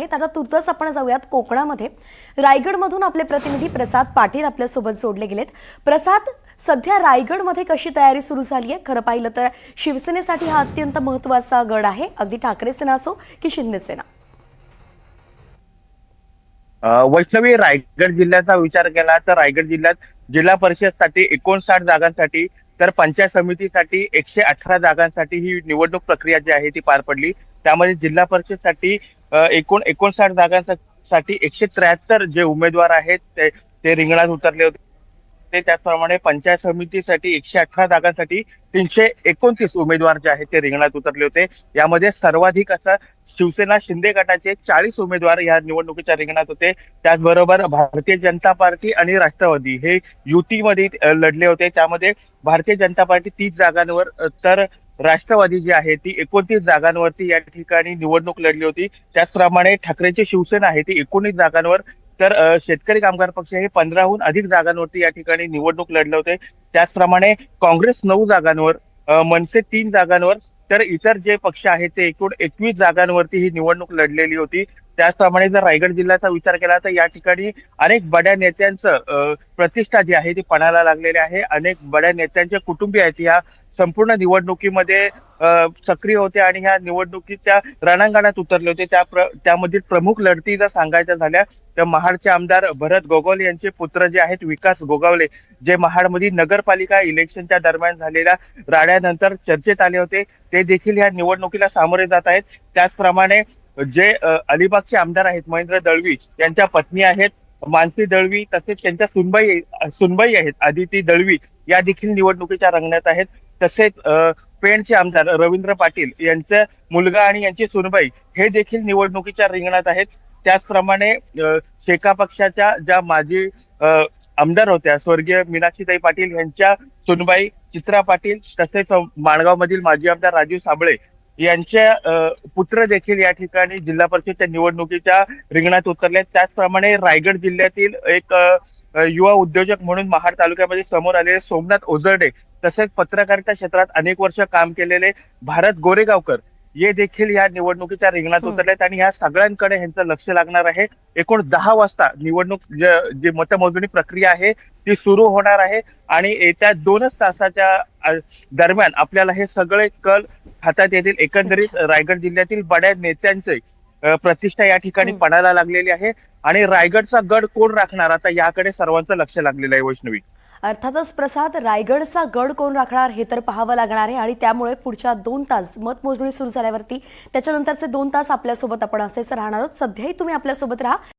आता तुर्तास आपण जाऊयात कोकणामध्ये। रायगडमधून आपले प्रतिनिधी प्रसाद पाटील आपल्या सोबत जोडले गेलेत। प्रसाद, सध्या रायगडमध्ये कशी तयारी सुरू झाली आहे? खरं पाहिलं तर शिवसेनेसाठी हा अत्यंत महत्त्वाचा गड आहे, अगदी ठाकरे सेना असो की शिंदे सेना। वैष्णवी, रायगड जिल्ह्याचा विचार केला तर रायगड जिल्ह्यात जिल्हा परिषदसाठी 59 जागांसाठी तर पंचायत समितीसाठी 118 जागांसाठी ही निवडणूक प्रक्रिया जी आहे ती पार पडली। त्यामध्ये जिल्हा परिषदसाठी एकूण 59 जागांसाठी 173 जे उमेदवार आहेत ते रिंगणात उतरले होते। त्याचप्रमाणे पंचायत समितीसाठी 118 जागांसाठी 329 उमेदवार जे आहेत ते रिंगणात उतरले होते। यामध्ये सर्वाधिक असं शिवसेना शिंदे गटाचे 40 उमेदवार या निवडणुकीच्या रिंगणात होते। त्याचबरोबर भारतीय जनता पार्टी आणि राष्ट्रवादी हे युतीमध्ये लढले होते। त्यामध्ये भारतीय जनता पार्टी 30 जागांवर तर राष्ट्रवादी जी आहे ती 29 जागांवरती या ठिकाणी निवडणूक लढली होती। त्याचप्रमाणे ठाकरेंची शिवसेना आहे ती 19 जागांवर तर शेतकरी कामगार पक्ष हे 15हून अधिक जागांवरती या ठिकाणी निवडणूक लढले होते। त्याचप्रमाणे काँग्रेस 9 जागांवर, मनसे 3 जागांवर तर इतर जे पक्ष आहेत ते एकूण 21 जागांवरती ही निवडणूक लढलेली होती। त्याचप्रमाणे जर रायगड जिल्ह्याचा विचार केला तर या ठिकाणी अनेक बड्या नेत्यांचं प्रतिष्ठा जी आहे ती पणाला लागलेली आहे। अनेक बड्या नेत्यांचे कुटुंबीय आहेत या संपूर्ण निवडणुकीमध्ये सक्रिय होते आणि ह्या निवडणुकीच्या रणांगणात उतरले होते। त्यामधील प्रमुख लढती जर सांगायच्या झाल्या तर महाडचे आमदार भरत गोगावले यांचे पुत्र जे आहेत विकास गोगावले, जे महाडमध्ये नगरपालिका इलेक्शनच्या दरम्यान झालेल्या राड्यानंतर चर्चेत आले होते, ते देखील ह्या निवडणुकीला सामोरे जात आहेत। त्याचप्रमाणे जे अलिबागचे आमदार आहेत महेंद्र दळवी यांच्या पत्नी आहेत मानसी दळवी, तसेच त्यांच्या सुनबाई आहेत आदिती दळवी, या देखील निवडणुकीच्या रंगणात आहेत। तसेच पेणचे आमदार रवींद्र पाटील यांचा मुलगा आणि यांची सुनबाई हे देखील निवडणुकीच्या रिंगणात आहेत। त्याचप्रमाणे शेका पक्षाच्या ज्या माजी आमदार होत्या स्वर्गीय मीनाक्षीताई पाटील यांच्या सुनबाई चित्रा पाटील, तसेच माणगाव मधील माजी आमदार राजू साबळे यांच्या पुत्र देखील या ठिकाणी जिल्हा परिषदच्या निवडणुकीच्या रिंगणात उतरले। त्याचप्रमाणे रायगड जिल्ह्यातील एक युवा उद्योजक म्हणून महाड तालुक्यामध्ये समोर आलेले सोमनाथ ओझरडे, तसेच पत्रकारिता क्षेत्रात अनेक वर्ष काम केलेले भारत गोरेगावकर हे देखील या निवडणुकीच्या रिंगणात उतरलेत आणि ह्या सगळ्यांकडे ह्यांचं लक्ष लागणार आहे। एकूण 10 वाजता निवडणूक जी मतमोजणी प्रक्रिया आहे ती सुरू होणार आहे आणि येत्या 2च तासाच्या दरम्यान आपल्याला हे सगळे कल हातात येतील। एकंदरीत रायगड जिल्ह्यातील बड्या नेत्यांचे प्रतिष्ठा या ठिकाणी पणाला लागलेली आहे आणि रायगडचा गड कोण राखणार आता याकडे सर्वांचं लक्ष लागलेलं आहे। वैष्णवी, अर्थातच प्रसाद, रायगडचा गड कोण राखणार हे तर पाहावं लागणार आहे आणि त्यामुळे पुढच्या 2 तास मतमोजणी सुरू झाल्यावरती त्याच्यानंतरचे 2 तास आपल्यासोबत आपण असेच राहणार आहोत। सध्याही तुम्ही आपल्यासोबत राहा।